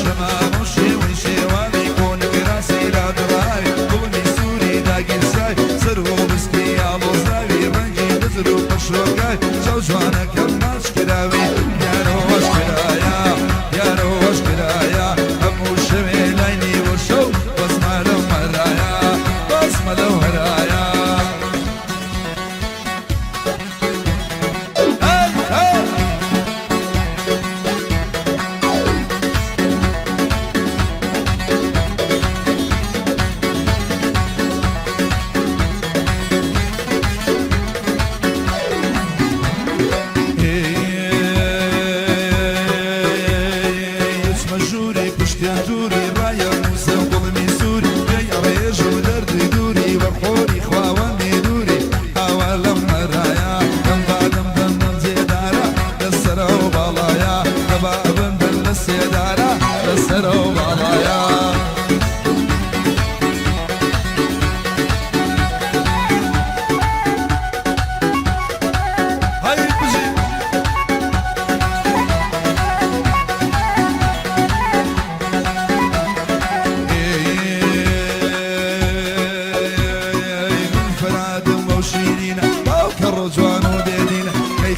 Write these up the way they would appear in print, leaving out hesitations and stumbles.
شمام وشي شێوانی کۆنک راسی لا دڕای بڵمی سووری داگیرسای سەر و بسکی ئاڵۆزاوی ڕەنگی بزر و پەشۆکای چاو جوانەکەم ماچ کراوی دیارەوە وەش کرایە دیارەوە وەش کرایە هەموو شەوێ لای نیوە شەو بەسمە لەو هەرایە بەسمە لەو هەرایە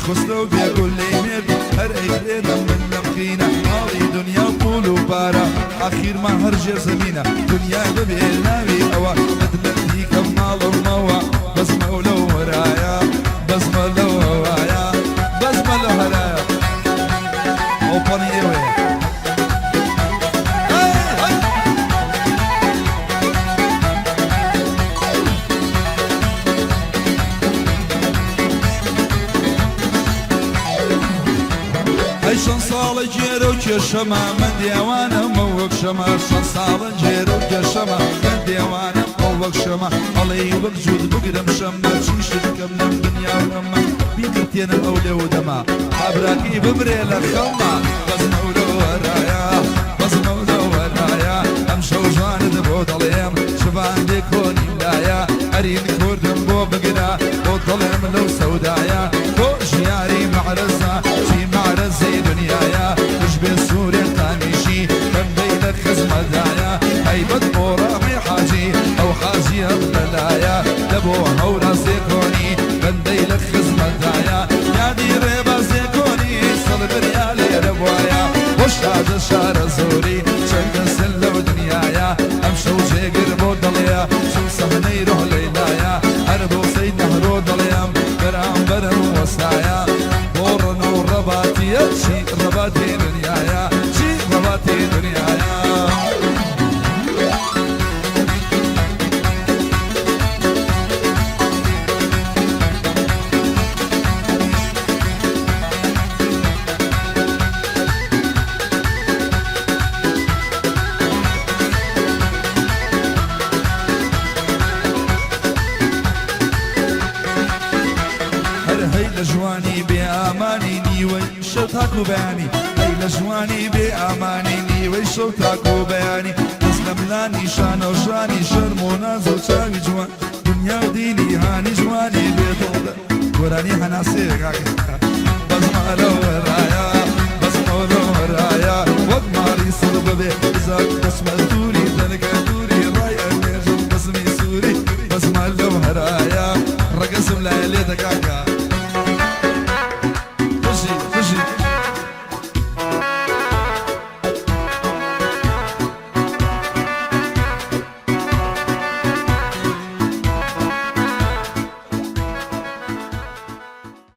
خسرو بيقول لي مير هر ايدينا من لمقينا ماضي دنيا طول وبارا اخير ما هرجر زمينا دنيا ببيناوي اوا ندمتي كمال وموا بس مولو ورايا بس مولو ورايا بس مولو ورايا اوباني ايوه شن ساڵە جێرە و کێشەمە من دێوانەمە وەک شەمە شن ساڵە جێرە و کێشەمە من دێوانەمە وەک شەمە هەڵەی وەک جوود بگرم شەمە چیش بکەم لەم دنیاوەمە بیکردێنم ئەو لێو دەما ئابراکی ببرێ لە خەڵما بەزمە و لەو وەرایە بەزمە و لەو وەرایە ئەم شەو جوانت بۆ دەڵێم شوان لێ کۆنیم لایە هەرین کوردم بۆ بگرە بۆ دڵێم لەو سەودایە تۆ ژیاری مەعرەزە چی مەعرەزەی دنیایا مش بسوري قامشي بمبي لك خزمدايا هيبت بورامي حاجي او حاجي البلايا دبو هورا زيكوني بمبي لك خزمدايا يا دي ريبا زيكوني صلب ريالي ربوايا وش هذا الشهر زوري شنك سلو دنيايا امشو جيقر بودليا شو سهني روح ليلايا اربو سيد نهرو دليام برام برم وسايا بورن ورباتي شي رباتي دنيايا شي رباتي دنيايا جواني بأماني نيوي شوتاكو بياني هيلا جواني بأماني نيوي شوتاكو بياني اسلم لاني شان وشاني شرمونا زوجاوي جوان دنيا وديني هاني جواني بيطول وراني حناسيك بزمع لو ورايا